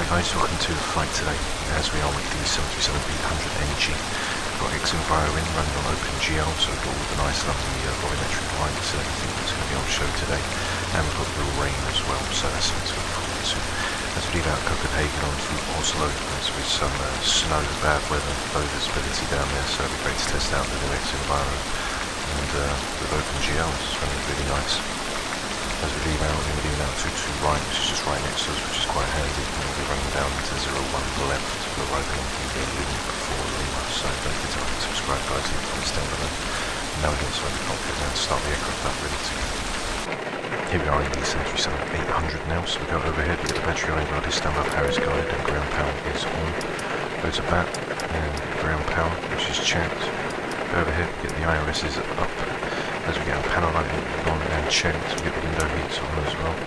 guys, welcome to the flight today, as we are with the 737-800NG. We've got Xenviro in, running on OpenGL, so we've got all the nice lovely volumetric lights and everything that's going to be on show today. And we've got RealRain as well, so that's something to look forward to. As we leave out Copenhagen on through Oslo, there's with some snow, bad weather, low visibility down there, so it'll be great to test out the new Xenviro. And with OpenGL, it's running really nice. As we leave out, we're going to be leaving out 22 right, which is just right next to us, which is quite handy. And we'll be running down to 01 left, we're arriving on the Lima before Lima, so don't forget to like and subscribe guys, leave comments down below. And now we're going to start the cockpit now to start the aircraft up, ready to go. Here we are in the 737-800 now, so we go overhead, we get the battery overload, standby power is guided, and ground power is on. Go to bat, and ground power, which is checked. Go overhead, we get the IRSs up. As we get our panel lighting on and checked, we get the window heats on as well,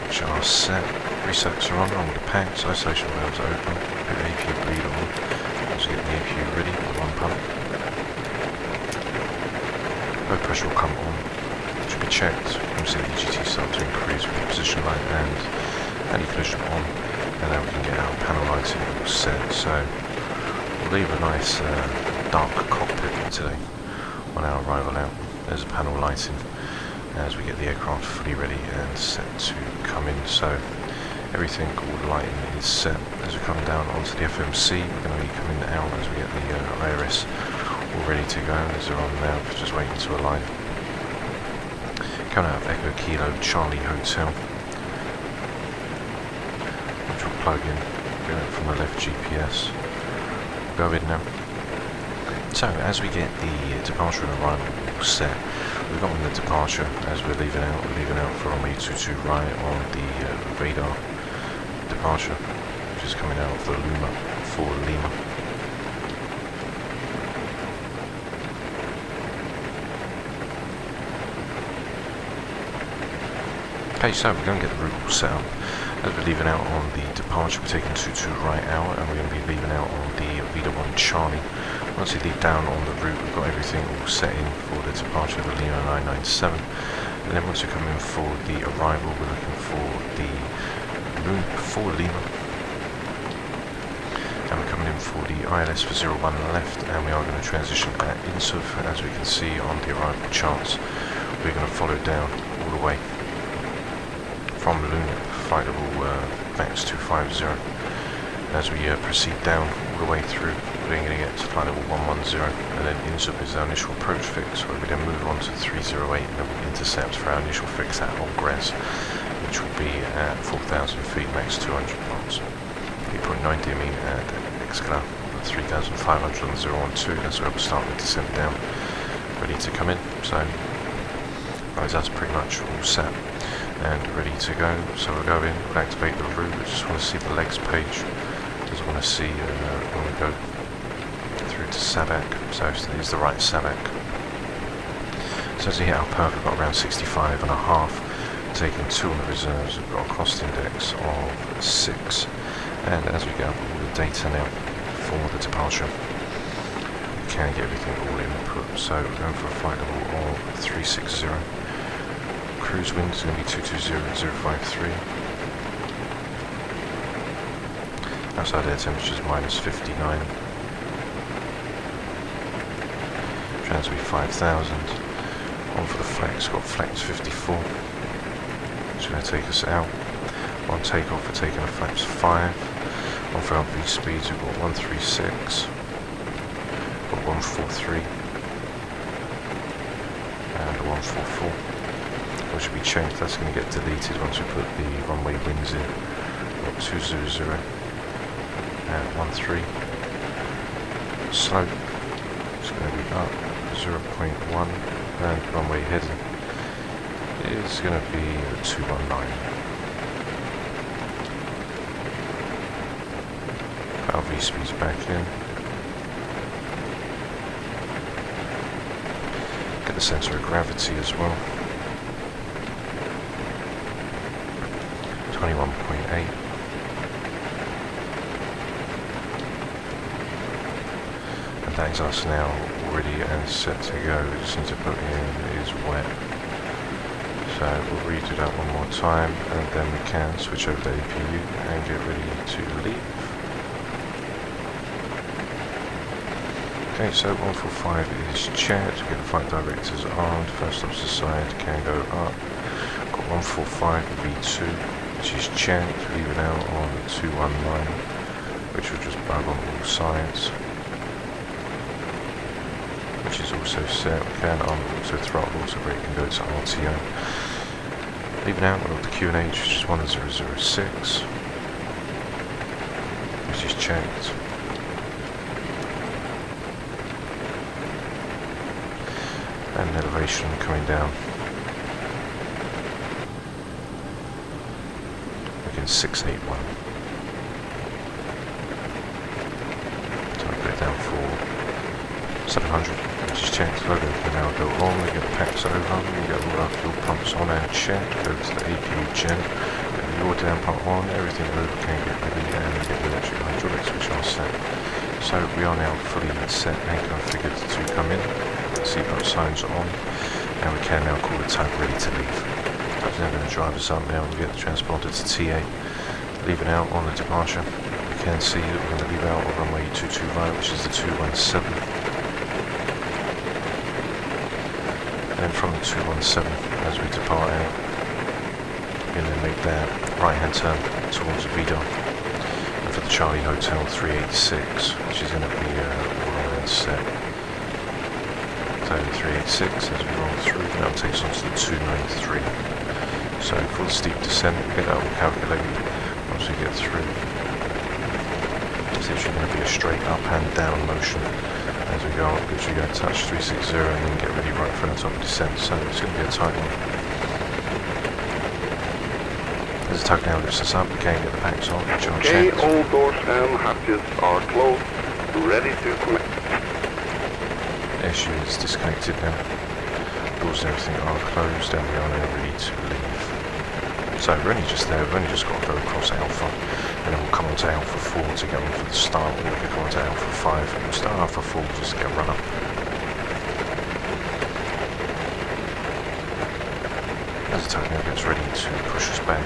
which are set. Resets are on all the packs, isolation valves are open, get the APU bleed on, as we get the APU ready for one pump. Low pressure will come on, which will be checked. You can see the EGT start to increase with the position light and anti-collision on, and then we can get our panel lighting all set. So we'll leave a nice dark cockpit today. On our arrival out, there's a panel lighting as we get the aircraft fully ready and set to come in. So everything, all the lighting is set. As we come down onto the FMC, we're going to be coming out as we get the IRS all ready to go. As they're on now, just waiting to align. Coming out of Echo Kilo Charlie Hotel, which will plug in, going from the left GPS. We'll go in now. So, as we get the departure and arrival all set, we've got on the departure as we're leaving out for runway 22 right on the radar departure, which is coming out for Lima. Okay, so we're going to get the route all set up. As we're leaving out on the departure, we're taking 22 right out, and we're going to be leaving out on the Vida 1 Charlie. Once we leave down on the route, we've got everything all set in for the departure of the Lima 997. And then once we come in for the arrival, we're looking for the route for Lima. And we're coming in for the ILS for 01 left, and we are going to transition at INSUV. As we can see on the arrival charts, we're going to follow down all the way from Luna, flight level Max 250. As we proceed down all the way through, we're going to get to flight level 110, and then INSUV is our initial approach fix, where we then move on to 308, and then we'll intercept for our initial fix at Ongres, which will be at 4,000 feet, max 200 knots. 8.90 mean at Excla, 3,500 on 012, that's where we'll start the descent down, ready to come in. So, guys, that's pretty much all set and ready to go. So we'll go in, we'll activate the route. I just want to see the legs page. Just want to see when we go through to Sabak. So here's the right Sabak. So as we hit our perf, we've got around 65 and a half. Taking 2 on the reserves, we've got a cost index of 6. And as we get up all the data now for the departure, we can get everything all input. So we're going for a flight level of 360. Cruise wind is going to be 220.053. Outside air temperature is minus 59. Transmit 5,000. On for the flex, got flex 54. It's going to take us out. On takeoff, we're taking a flaps 5. On for our V speeds, we've got 136. Got 143. And 144. Which will be changed, that's going to get deleted once we put the runway wings in. Got 200 and 13. Slope is going to be up 0.1, and runway heading is going to be 219. Put our V speeds back in. Get the centre of gravity as well. 21.8. And that is us now ready and set to go. We just need to put in is wet. So we'll redo that one more time, and then we can switch over to APU and get ready to leave. Okay, so 145 is checked, we get the flight directors armed, first officer side can go up. Got 145 V2, which is checked, leaving out on 219, which will just bug on all sides. Which is also set, we can auto throttle, auto brake and go to RTO. Leaving out, we've got the QNH, which is 1006, which is checked. And elevation coming down. Looking 681. So I put it down for 700, which is checked. Logo can now go on, we get the packs over, we get all our fuel pumps on and checked, go to the APU gen, get the yaw down pump on, everything over can get ready, and we get the electric hydraulics which are set. So we are now fully set and configured to come in. Seatbelt signs on, and we can now call the tug ready to leave. Tug's now going to drive us up now, we'll get the transponder to TA. Leaving out on the departure, we can see that we're going to leave out on runway 22 right, which is the 217. And then from the 217, as we depart out, we're going to make that right hand turn towards Vida. And for the Charlie Hotel 386, which is going to be all around set. 386 as we roll through, that will take us on to the 293. So for the steep descent, we get that all calculated once we get through. It's literally going to be a straight up and down motion as we go up, literally going to touch 360 and then get ready right for the top of descent, so it's going to be a tight one. As the tug now lifts us up, we can get the packs on, which are checked. All doors and hatches are closed, ready to connect. SU is disconnected now. Doors and everything are closed and we are now ready to leave. So we're only just there, we've only just got to go across Alpha and then we'll come on to Alpha 4 to get on for the start, or we can come on to Alpha 5 and we'll start Alpha 4 just to get a run up. As the tug now gets ready to push us back,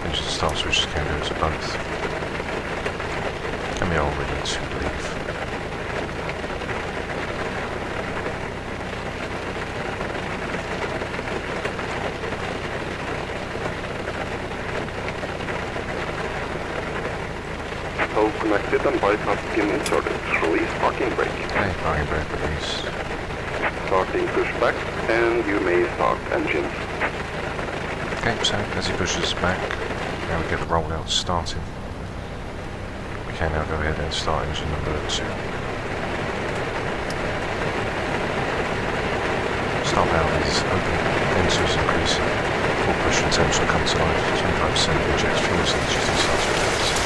engine start switches can go to both. And we are ready to leave. Connected and bypass pin inserted. Release parking brake. Okay, parking brake released. Starting pushback, and you may start engines. Okay, so as he pushes us back, now we get the rollout starting. We can now go ahead and start engine number 2. Start valve is open, N2 is increasing. Full pressure and temps will come to life. 25% inject fuel, so the GT starts with that.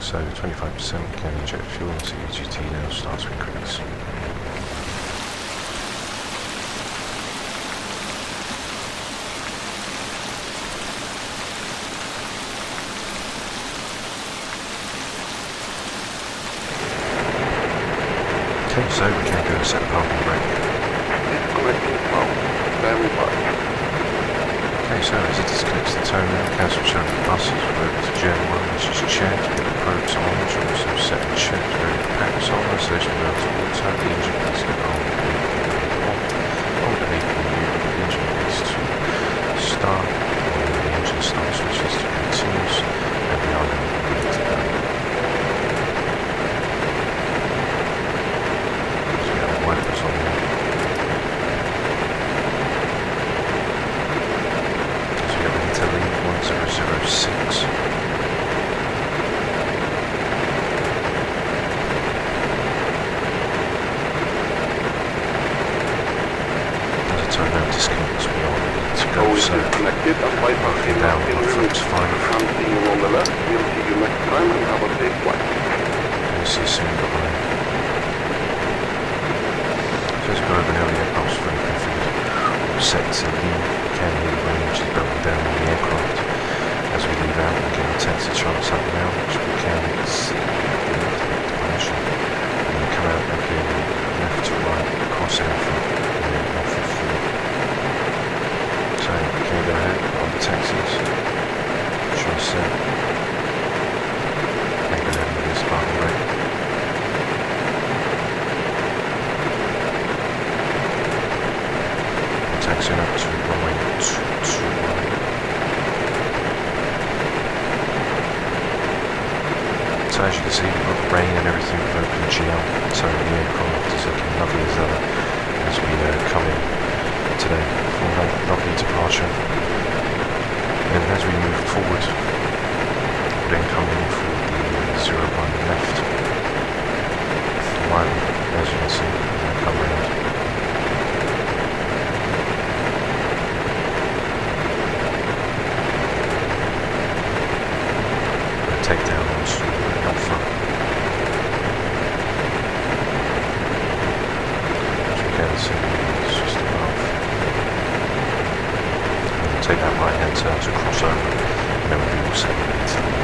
So 25% can inject fuel and CGT now starts to increase. Okay, so we can go and set the parking brake. Disconnecting power. Stand by. Okay, so as it disconnects the tow now, cancel showing the buses, we're over to Gen 1, which is checked, we get the probes on, which are also set and checked, we get the packs on, so they should be able to auto, the engine needs to go on the APU, the engine needs to start, and the engine start switches to continuous, and we are now ready to go. So we have wipers on there. So, connected and bypassing down in on route. flaps 5. And see you on the left. We'll see you next time and have a safe flight. Okay, see you soon, bye-bye. So as we go over now, the aircraft's fully configured. All set to leave. Can hear the range is built down on the aircraft. As we leave out, we get our taxi charts up now, which we can see the departure. And we come out, okay, left to right, Corsair front, and then off of 4. So we can go ahead on the taxis. Try set. And go ahead and release parking brake. Taxiing up to runway 221. So as you can see, we've got the rain and everything with OpenGL, so the aircraft is looking lovely as ever as we come in today for that lovely departure. And as we move forward, we'll then come in for the 01 left. One, as you can see, come around. Take down onto Alpha. As you can see, it's just above. And we'll take that right hand turn to cross over, and then we'll be all set ready to leave.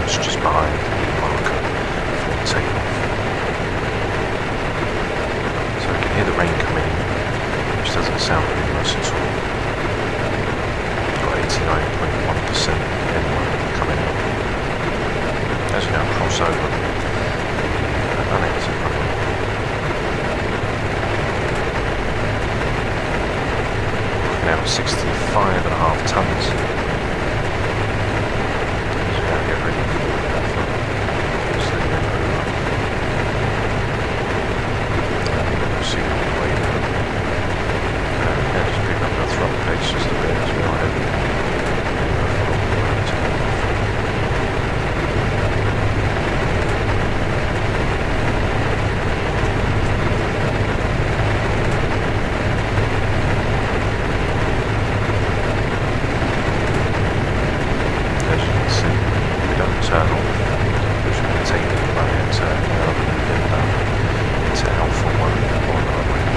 Just behind the marker for takeoff. So we can hear the rain coming in, which doesn't sound very nice at all. Got 89.1% anyone coming out. As we now cross over the unactive runway. Looking out 65.5 tons. Get ready for Alpha. Just leave it over. We'll see what the way now. Yeah, just pick up our throttle pace just a bit as we are heading all the way to Alpha. As you can see, don't turn off, we're just going to take the right hand turn now and move it down into Alpha 1 on the runway.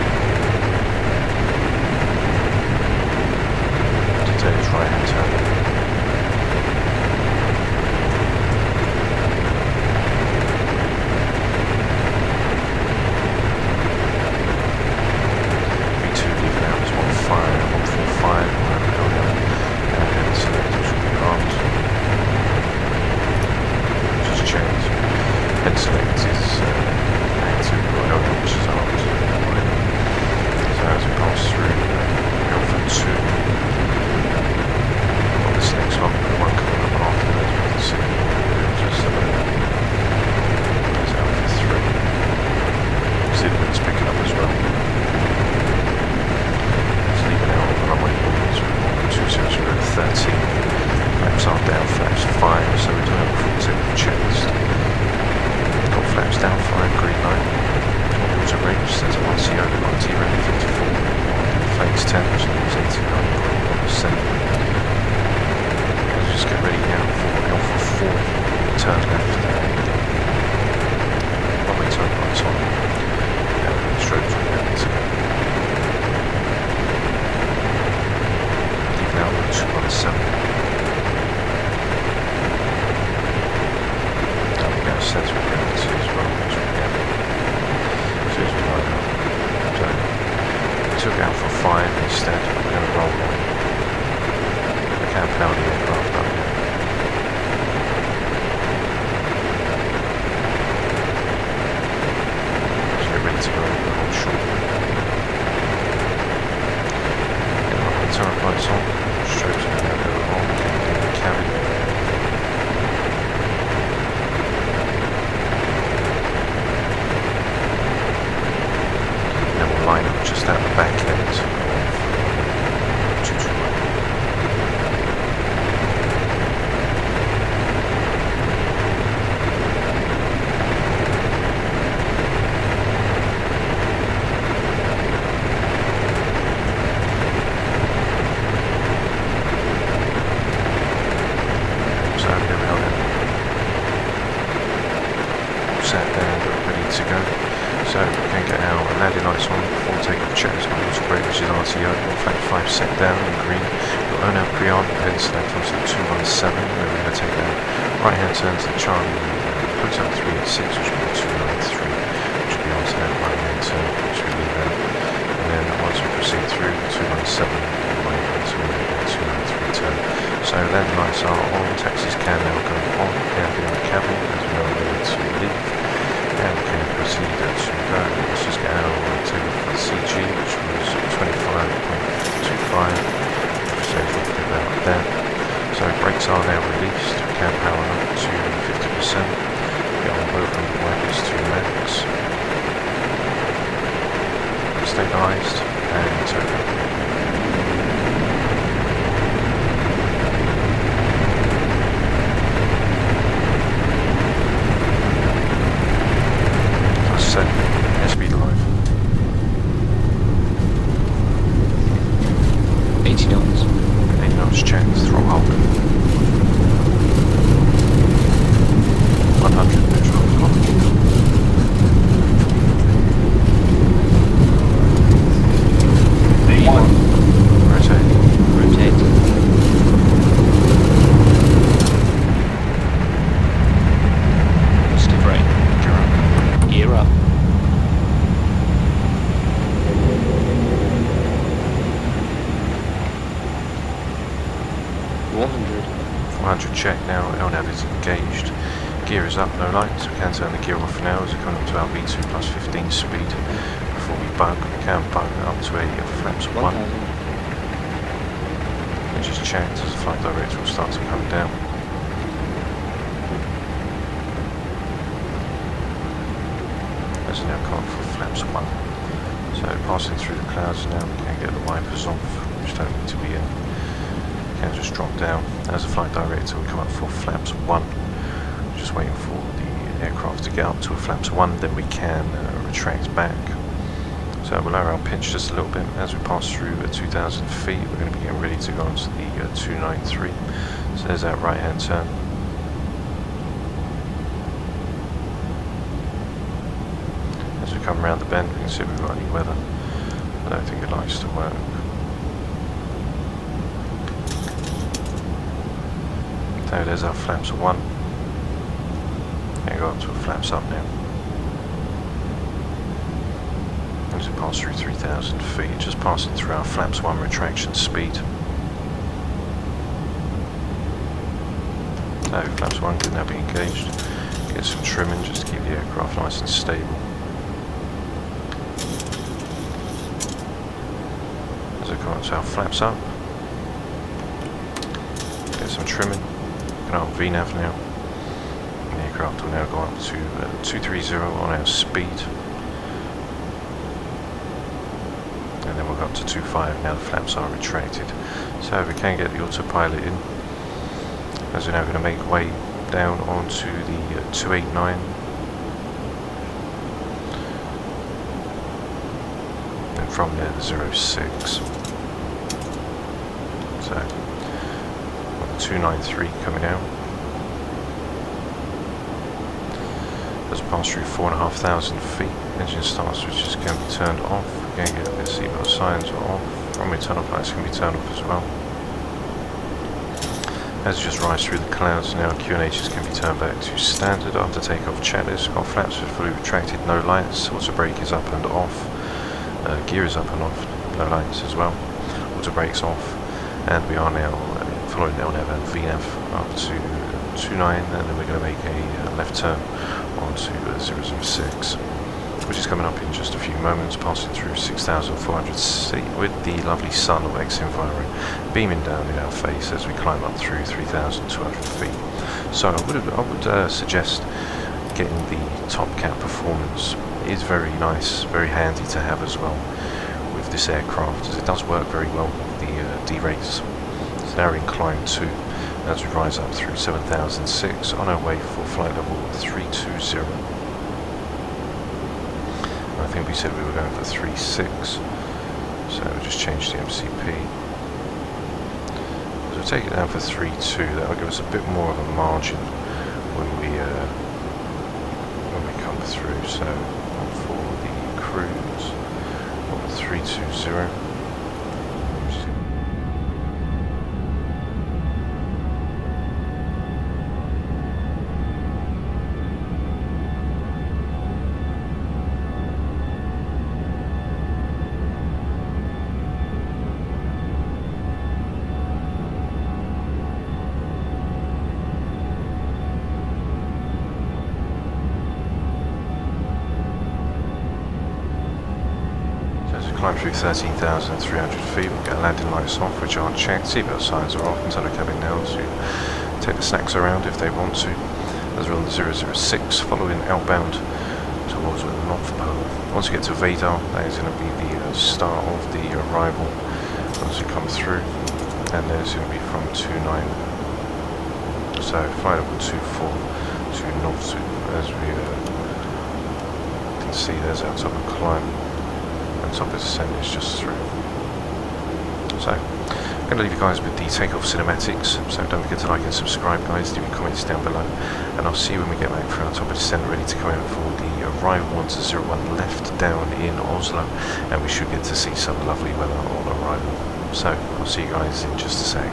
lights on. Strobes are going to go on, getting in the cabin. Then we'll line up just at the back end of 221. Set down in green. We'll own our pre-on, then select onto the 217, where we're going to take our right hand turn to the Charlie Hotel 386, which will be 293, which will be onto that right hand turn, which we leave out. And then once we proceed through the 217, we'll wait until we get that 293 turn. So landing lights are on, taxis can now go on, down in the cabin as we are ready to leave. And we can proceed to go. Let's just get our takeoff for the CG, which was 25.25, so roughly about there. So brakes are now released, we can power up to 50%, get on both of the wipers to max, stabilised, and turbo. Airspeed alive. 80 knots. 80 knots checked, throttle hold. 100 neutral on. Rotate. Rotate. Stiff right. Gear up. Gear up. 400 check now, LNAV is engaged. Gear is up, no lights. We can turn the gear off now as we come up to our V2 plus 15 speed. Before we bug, we can bug up to a flaps 1. And just checked as the flight director will start to come down. As now come up for flaps 1. So passing through the clouds now, we can get the wipers off, which don't need to be in. Can just drop down. As a flight director, we come up for flaps 1. Just waiting for the aircraft to get up to a flaps 1, then we can retract back. So we'll lower our pitch just a little bit. As we pass through 2,000 feet, we're going to be getting ready to go onto the 293. So there's that right hand turn. As we come around the bend, we can see if we've got any weather. I don't think it likes to work. So there's our flaps 1. And go up to a flaps up now. As we pass through 3,000 feet, just passing through our flaps 1 retraction speed. So flaps 1 can now be engaged. Get some trimming just to keep the aircraft nice and stable. As we come up to our flaps up, get some trimming. On VNAV now. The aircraft will now go up to 230 on our speed. And then we'll go up to 25 now the flaps are retracted. So we can get the autopilot in. As we're now going to make way down onto the 289. And from there the 06. So 293 coming out. As we pass through 4,500 feet, engine start switches can be turned off. We can get the seatbelt signs off. Runway turn-off lights can be turned off as well. As we just rise through the clouds now, QNHs can be turned back to standard after takeoff checklist. Got flaps are fully retracted, no lights. Auto brake is up and off. Gear is up and off, no lights as well. Auto brake's off. And we are now following LNAV and VNAV up to 29, and then we're going to make a left turn onto 006. which is coming up in just a few moments, passing through 6,400 feet with the lovely sun of Xenviro beaming down in our face as we climb up through 3,200 feet. So I would suggest getting the TOPCAT performance. It is very nice, very handy to have as well with this aircraft, as it does work very well with the D-rates. It's now in climb 2 as we rise up through 7,006 on our way for flight level 320. I think we said we were going for 3.6, so we'll just change the MCP. So we'll take it down for 3.2. That will give us a bit more of a margin when we come through. So for the cruise, 320. Climb through 13,300 feet, we'll get landing lights off, which are checked, seatbelt signs are off, inside the cabin now to take the snacks around if they want to. As we're on the 006, following outbound towards the North Pole. Once we get to Vadar, that is going to be the start of the arrival once we come through, and then it's going to be from 29, so flight level 24 to North, as we can see there's our top of climb. Top of descent is just through. So I'm going to leave you guys with the takeoff cinematics, so don't forget to like and subscribe, guys, leave your comments down below, and I'll see you when we get back for our top of descent, ready to come in for the arrival onto 01 left down in Oslo, and we should get to see some lovely weather on arrival. So I'll see you guys in just a sec.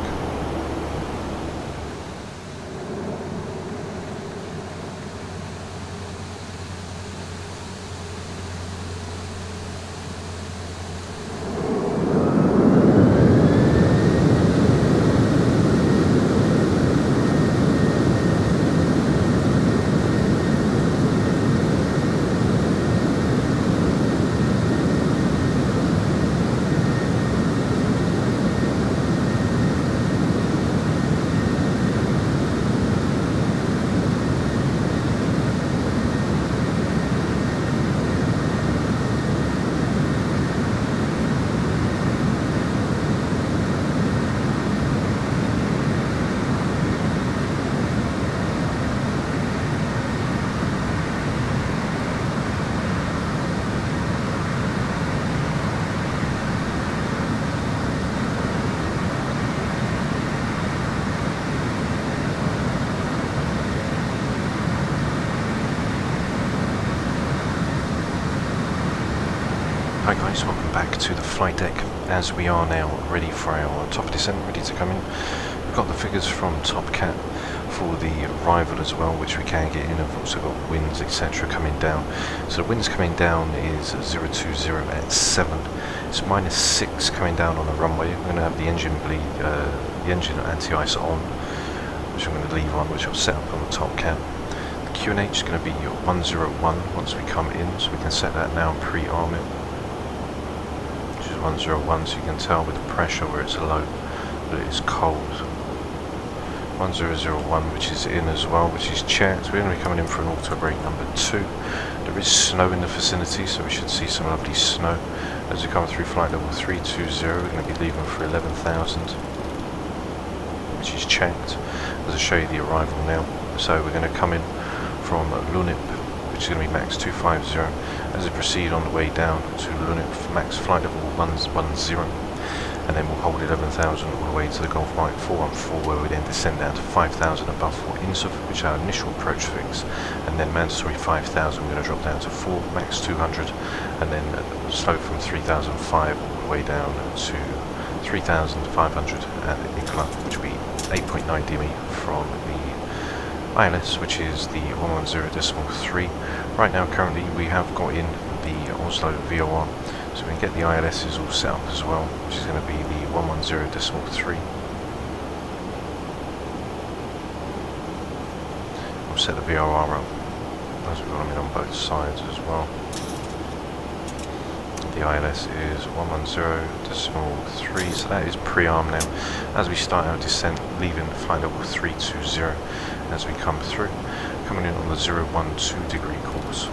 Hi guys, welcome back to the flight deck, as we are now ready for our top descent, ready to come in. We've got the figures from TOPCAT for the arrival as well, which we can get in. We've also got winds, etc. coming down. So the winds coming down is 020 at 7. It's -6 coming down on the runway. We're going to have the engine bleed, the engine anti-ice on, which I'm going to leave on, which I've set up on the TOPCAT. The QNH is going to be 101 once we come in, so we can set that now and pre-arm it. 101, so you can tell with the pressure where it's low that it's cold. 1001, which is in as well, which is checked. We're going to be coming in for an auto brake number 2. There is snow in the vicinity, so we should see some lovely snow as we come through flight level 320. We're going to be leaving for 11,000, which is checked. As I show you the arrival now, so we're going to come in from Lunip, which is going to be max 250, as we proceed on the way down to Lunip for max flight level 110, and then we'll hold 11,000 all the way to the Gulf Mike 414, where we then descend down to 5,000 above Fort Insuf, which is our initial approach fix, and then mandatory 5,000, we're going to drop down to 4, max 200, and then slow from 3,005 all the way down to 3,500 at Ikola, which will be 8.9 dmi from the ILS, which is the 110.3. Right now, currently, we have got in the Oslo VOR, so we can get the ILSs all set up as well, which is going to be the 110.3. We'll set the VOR up, as we've got them in on both sides as well. The ILS is 110.3, so that is pre-arm now. As we start our descent, leaving flight level 320 as we come through, coming in on the 012 degree course,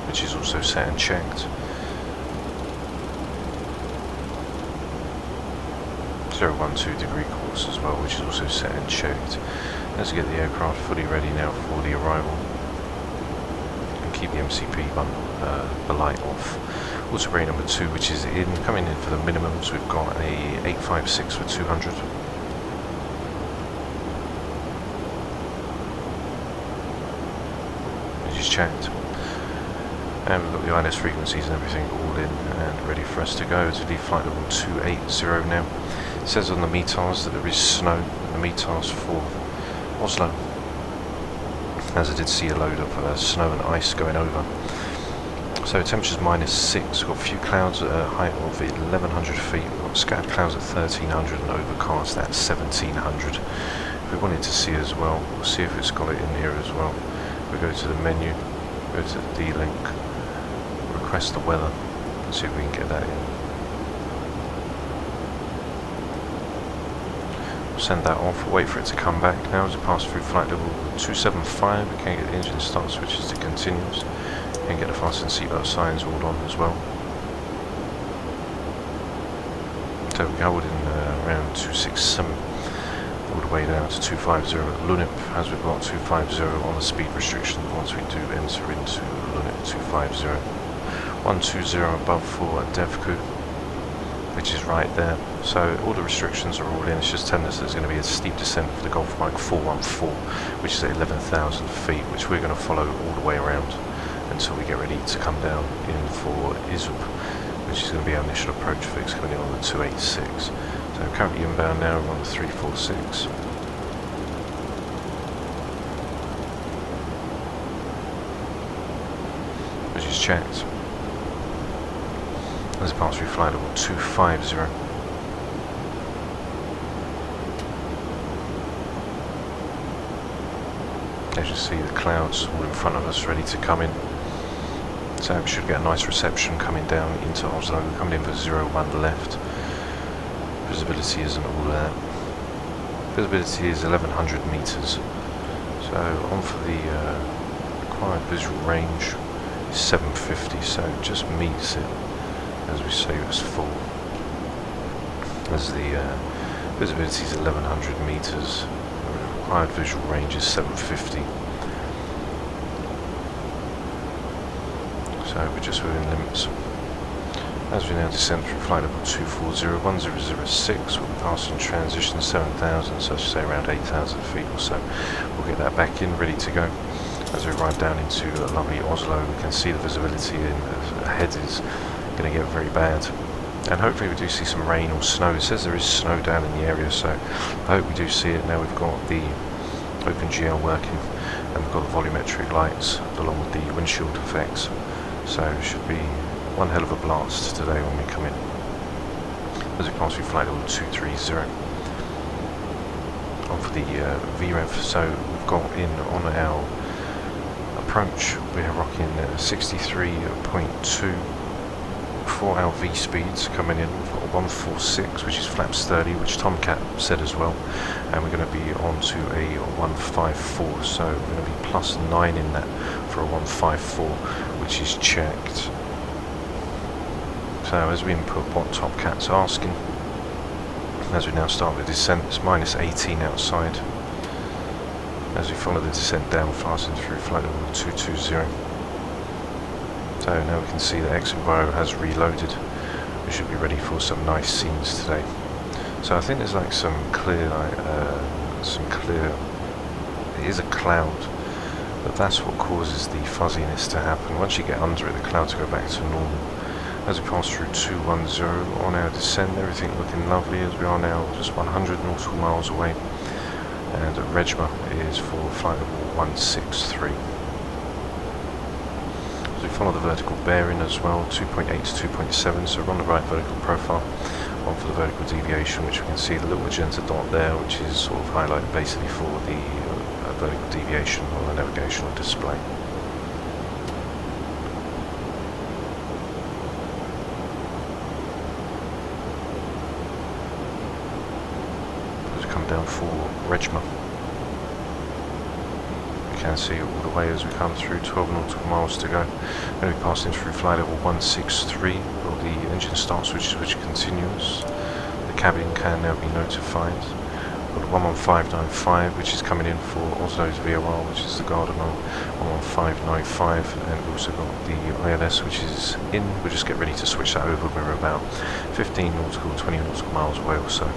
which is also set and checked. 012 degree course as well, which is also set and checked. Let's get the aircraft fully ready now for the arrival. Keep the MCP the light off. Also brake number 2, which is in, coming in for the minimums. We've got a 856 for 200. Which is checked. And we've got the ILS frequencies and everything all in and ready for us to go to leave flight level 280 now. It says on the METARs that there is snow, the METARs for Oslo, as I did see a load of snow and ice going over. So temperature's -6, we've got a few clouds at a height of 1100 feet, we've got scattered clouds at 1300 and overcast at 1700. If we wanted to see as well, we'll see if it's got it in here as well. We go to the menu, go to the D-Link, request the weather, and see if we can get that in. Send that off, wait for it to come back now as we pass through flight level 275. We can get the engine start switches to continuous and get the fasten seatbelt signs all on as well. So we hold in around 267 all the way down to 250 at LevelUP, as we've got 250 on the speed restriction once we do enter into LevelUP 250. 120 above for DevCo, which is right there. So all the restrictions are all in. It's just telling us there's going to be a steep descent for the Golf Mike 414, which is at 11,000 feet, which we're going to follow all the way around until we get ready to come down in for IXEG, which is going to be our initial approach fix coming in on the 286. So currently inbound now, we're on the 346. Which is checked. As we pass through flight level 250. As you see, the clouds all in front of us ready to come in. So we should get a nice reception coming down into Oslo. We're coming in for 01 left. Visibility isn't all that. Visibility is 1100 meters. So on for the required visual range is 750, so it just meets it as we say it's full. As the visibility is 1100 meters, the required visual range is 750. So we're just within limits. As we now descend through flight level 240, 1006, we'll be passing transition 7,000, so I should say around 8,000 feet or so. We'll get that back in, ready to go. As we arrive down into lovely Oslo, we can see the visibility ahead is going to get very bad. And hopefully we do see some rain or snow. It says there is snow down in the area, so I hope we do see it. Now we've got the OpenGL working, and we've got the volumetric lights along with the windshield effects. So it should be one hell of a blast today when we come in. As we pass through flight level 230. On for the VREV, so we've got in on our approach, we're rocking 63.2 for our V speeds coming in. We've got a 146, which is flaps 30, which TOPCAT said as well, and we're going to be on to a 154, so we're going to be +9 in that for a 154, which is checked. So as we input what TOPCAT's asking, as we now start the descent, it's -18 outside. As we follow the descent down, fasten through flight level 220. So now we can see that X-Enviro has reloaded. We should be ready for some nice scenes today. So I think there's like some clear, it is a cloud, but that's what causes the fuzziness to happen. Once you get under it, the clouds go back to normal. As we pass through 210 on our descent, everything looking lovely as we are now just 100 nautical miles away. And Regma is for flight level 163. So we follow the vertical bearing as well, 2.8 to 2.7, so we're on the right vertical profile. On for the vertical deviation, which we can see the little magenta dot there, which is sort of highlighted basically for the vertical deviation on the navigational display. come down for Regma. You can see it all the way as we come through, 12 nautical miles to go. We're going to be passing through flight level 163, or the engine start switch which continues. The cabin can now be notified. We've got 11595 which is coming in for Oslo's VOR, which is the Gardener 11595, and we've also got the ILS which is in. We'll just get ready to switch that over. We're about 15 nautical, 20 nautical miles away or so.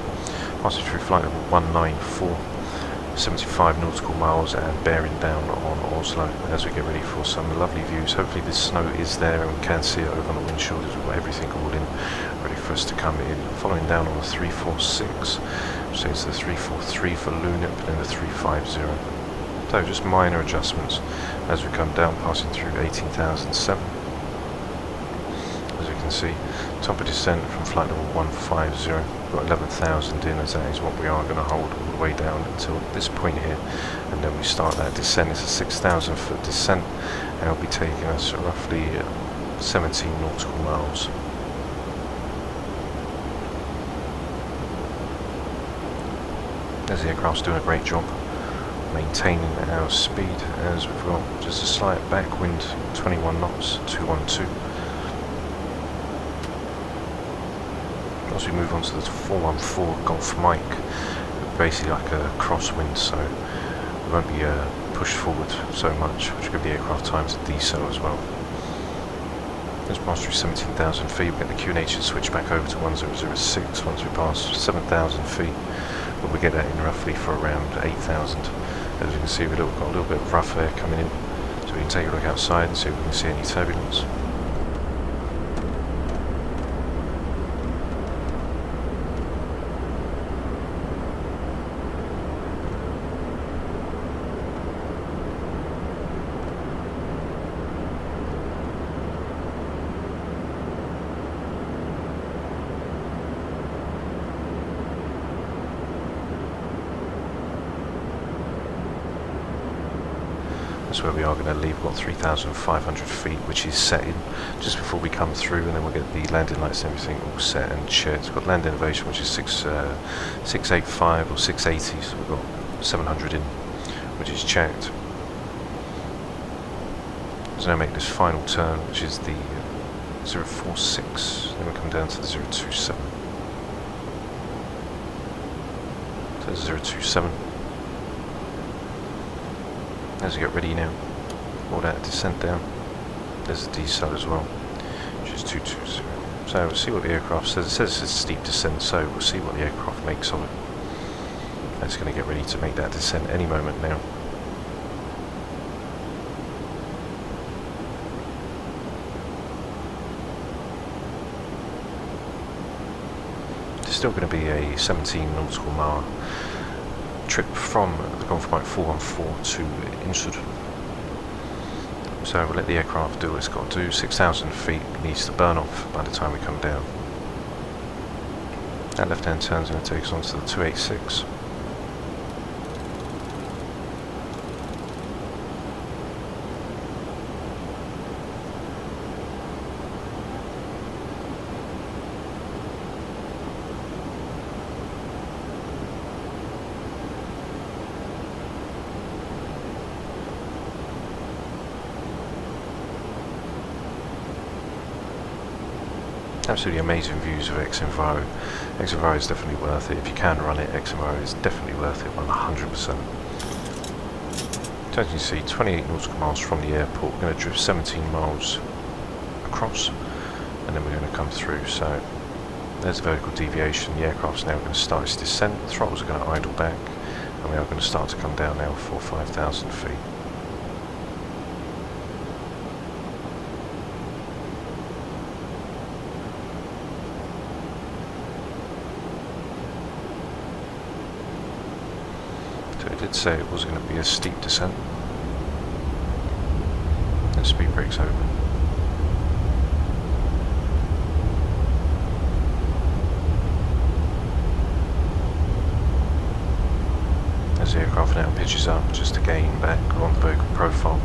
Passing through flight level 194, 75 nautical miles, and bearing down on Oslo as we get ready for some lovely views. Hopefully this snow is there and we can see it over on the windshield as we've got everything all in, ready for us to come in. Following down on the 346, so it's the 343 for Lunip and then the 350. So just minor adjustments as we come down, passing through 18,007. As you can see, top of descent from flight level 150, got 11,000 in, as that is what we are going to hold all the way down until this point here, and then we start that descent. It's a 6,000 foot descent, and it'll be taking us roughly 17 nautical miles. As the aircraft's doing a great job maintaining our speed, as we've got just a slight backwind, 21 knots, 212. As we move on to the 414 Golf Mike, basically like a crosswind, so we won't be pushed forward so much, which could be aircraft times at DSO as well. Let's pass through 17,000 feet, we'll get the QNH and switch back over to 1006 once we pass 7,000 feet. But we get that in roughly for around 8,000. As you can see, we've got a little bit of rough air coming in, so we can take a look outside and see if we can see any turbulence. That's where we are going to leave. We've got 3,500 feet, which is set in just before we come through, and then we'll get the landing lights and everything all set and checked. We've got land elevation, which is 685 or 680, so we've got 700 in, which is checked. So now make this final turn, which is the 046, then we'll come down to the 027. So 027. As we get ready now, all that descent down. There's the descent as well, which is 220. So we'll see what the aircraft says. It says it's a steep descent, so we'll see what the aircraft makes of it. It's going to get ready to make that descent any moment now. It's still going to be a 17 nautical mile trip from the Golf Mike 414 to Insud. So we'll let the aircraft do what it's got to do. 6,000 feet needs to burn off by the time we come down. That left hand turn is going to take us onto the 286. Absolutely amazing views of X-Enviro. X-Enviro is definitely worth it. If you can run it, X-Enviro is definitely worth it, 100%. So as you can see, 28 nautical miles from the airport. We're going to drift 17 miles across, and then we're going to come through. So there's a vertical deviation. The aircraft's now going to start its descent. The throttles are going to idle back, and we are going to start to come down now for 5,000 feet. I did say it was going to be a steep descent. And speed brakes open. As the aircraft now pitches up just to gain back on the vertical profile,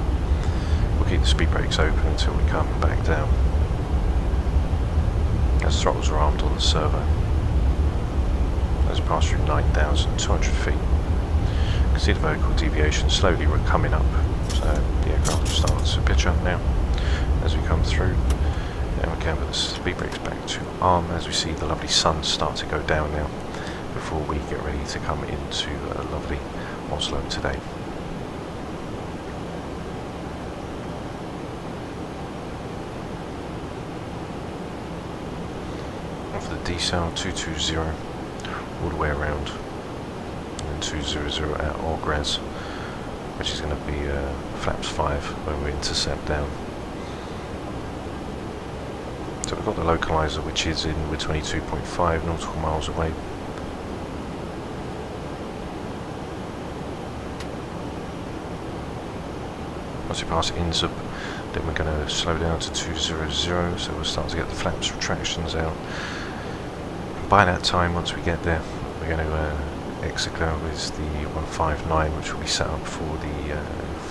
we'll keep the speed brakes open until we come back down. As throttles are armed on the servo. as we pass through 9,200 feet. You can see the vertical deviation slowly coming up, so the aircraft starts to pitch up now as we come through. And we can put the speed brakes back to arm as we see the lovely sun start to go down now before we get ready to come into lovely Oslo today. And for the decel 220 all the way around, and then 200 at Orgres, which is going to be flaps 5 when we intercept down. So we've got the localizer, which is in, we're 22.5 nautical miles away. Once we pass Inzub, then we're going to slow down to 200, so we'll start to get the flaps retractions out. By that time, once we get there, we're going to exit with the 159, which will be set up for the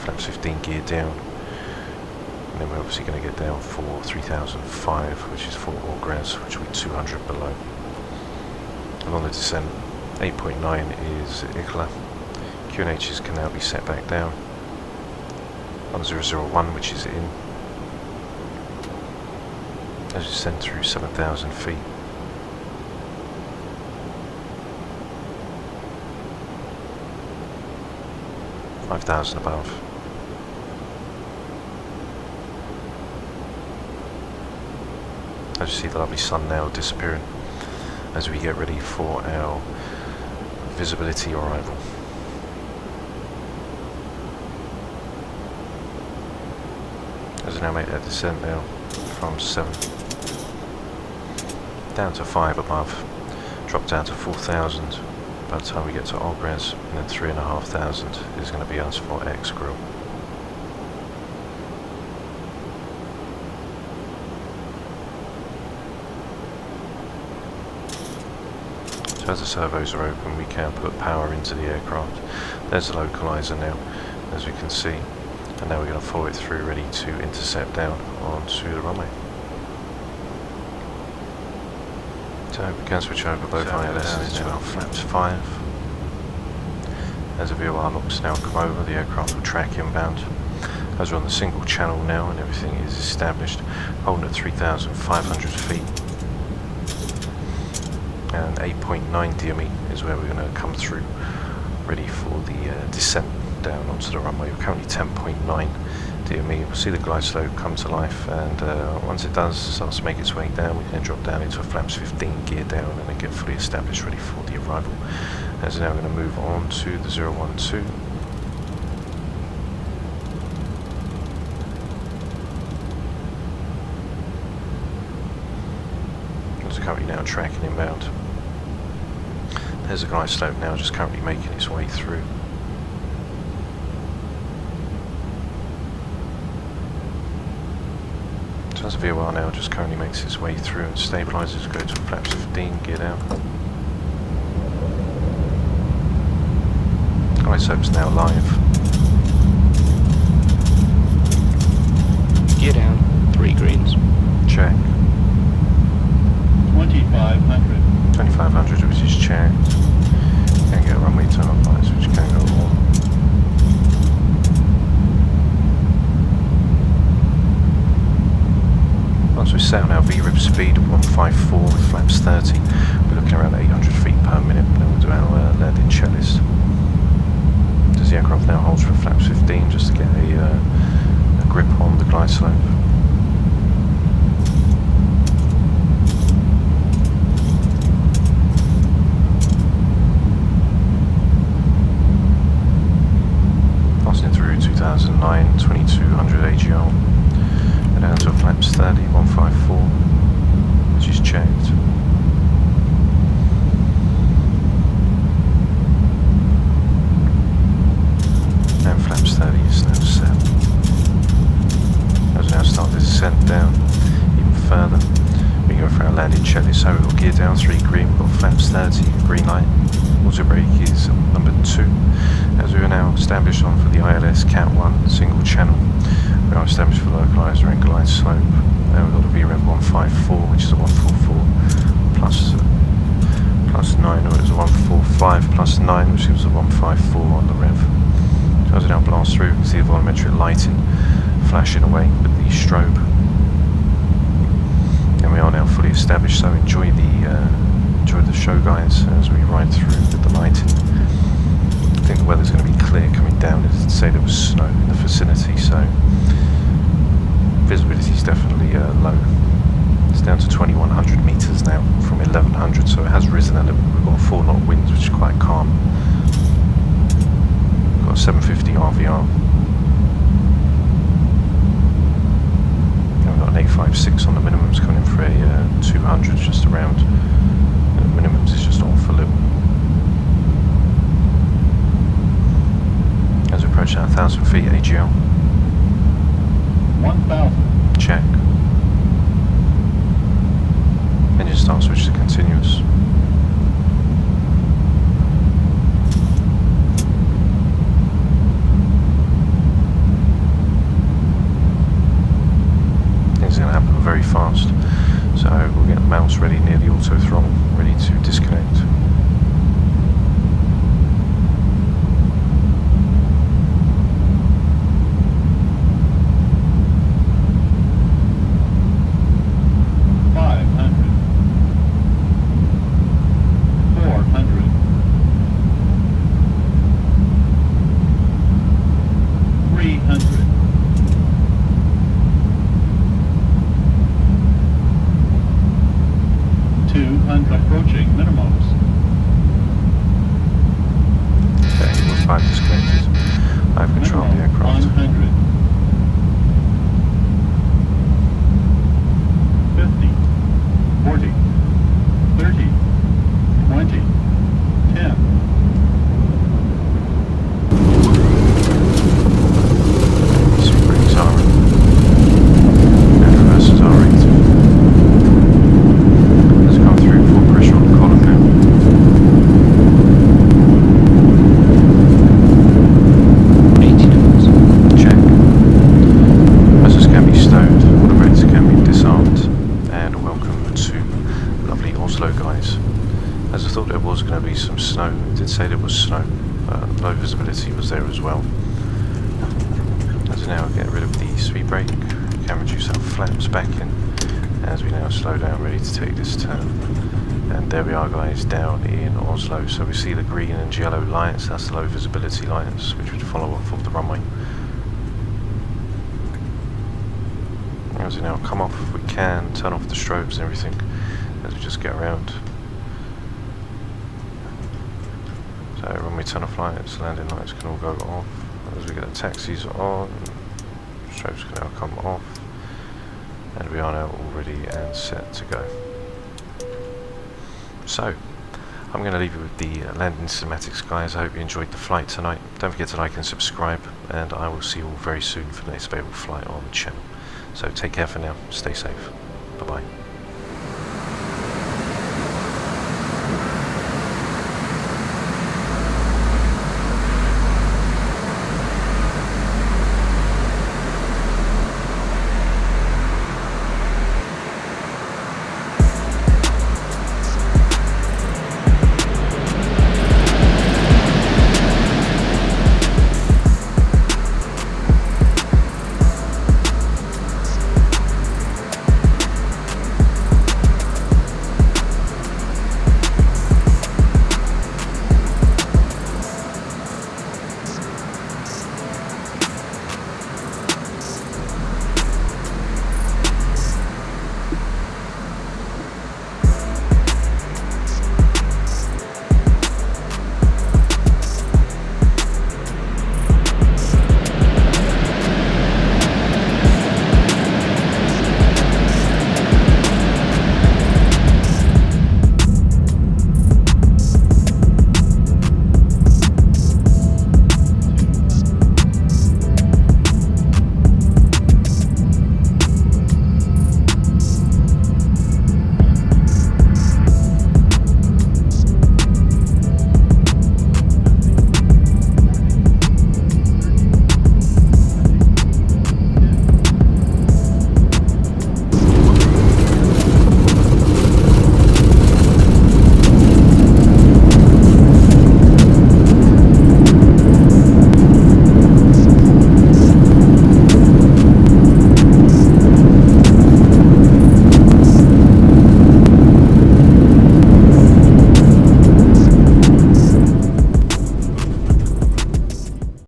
flaps 15 gear down. And then we're obviously going to get down for 3005, which is for Orgres, which will be 200 below. And on the descent, 8.9 is IXEG. QNHs can now be set back down. 1001, which is in. As you descend through 7,000 feet. $5,000 above. As you see the lovely sun now disappearing as we get ready for our visibility arrival. As we now make that descent now from 7 down to 5 above, drop down to 4,000 by the time we get to Orgres, and then 3,500 is going to be us for X grill. So as the servos are open, we can put power into the aircraft. There's the localizer now, as we can see, and now we're going to follow it through, ready to intercept down onto the runway. So we can switch over both ILSs to our flaps 5. As the VOR locks now come over, the aircraft will track inbound. As we're on the single channel now and everything is established, holding at 3,500 feet. And 8.9 DME is where we're going to come through, ready for the descent down onto the runway. We're currently 10.9 DME. We'll see the glide slope come to life, and once it does, starts to make its way down, we can then drop down into a flaps 15 gear down and then get fully established, ready for the arrival. As now we're going to move on to the 012. It's currently now tracking inbound. There's a glide slope now just currently making its way through. So as the VOR now just currently makes its way through and stabilises, go to flaps 15, gear down. Glide slope's now live. Gear down, 3 greens. Check. 2,500. 2,500, which is checked. Can get a runway tunnel lights, which can go on. Once we set on our VRIP speed of 154 with flaps 30, we're looking around 800 feet per minute, and then we'll do our landing checklist. As the aircraft now holds for flaps 15 just to get a grip on the glide slope. Passing through 2009, 2200 AGL, and down to a flaps 30, 154, which is checked. And flaps 30 is now set. As we now start to descend down even further, we go for our landing checklist. So we've got gear down, 3 green, we've got flaps 30, green light. Auto brake is number 2. As we are now established on for the ILS Cat 1 single channel, we are established for localizer and glide slope. And we've got the VREV 154, which is a 144 plus 9, or it's a 144. plus 9, which gives a 154 on the rev. So as we now blast through, you can see the volumetric lighting flashing away with the strobe. And we are now fully established, so enjoy the show, guys, as we ride through with the lighting. I think the weather's going to be clear coming down. It did say there was snow in the vicinity, so visibility is definitely low. It's down to 2100 meters now from 1100, so it has risen a little. We've got 4 knot winds, which is quite calm. We've got 750 RVR. And we've got an 856 on the minimums coming in for a 200 just around. The minimums is just off a little. As we approach now 1000 feet AGL. 1000. Check. Engine start switch to continuous. Things are going to happen very fast, so we'll get the mouse ready near the auto throttle, ready to disconnect. Approaching minimums. Okay, we're 5 disconnected. I have control of the aircraft. 100. 50. 40. 30. 20. 10. Sea brakes are and reverses are active. Some snow. It did say there was snow. Low visibility was there as well. As we now get rid of the speed brake, we can reduce our flaps back in as we now slow down, ready to take this turn. And there we are, guys, down in Oslo. So we see the green and yellow lights, that's the low visibility lights, which would follow off of the runway. As we now come off, we can turn off the strobes and everything as we just get around. So when we turn off lights, landing lights can all go off. As we get the taxis on, strobes can now come off. And we are now all ready and set to go. So, I'm going to leave you with the landing cinematics, guys. I hope you enjoyed the flight tonight. Don't forget to like and subscribe, and I will see you all very soon for the next available flight on the channel. So take care for now, stay safe, bye bye.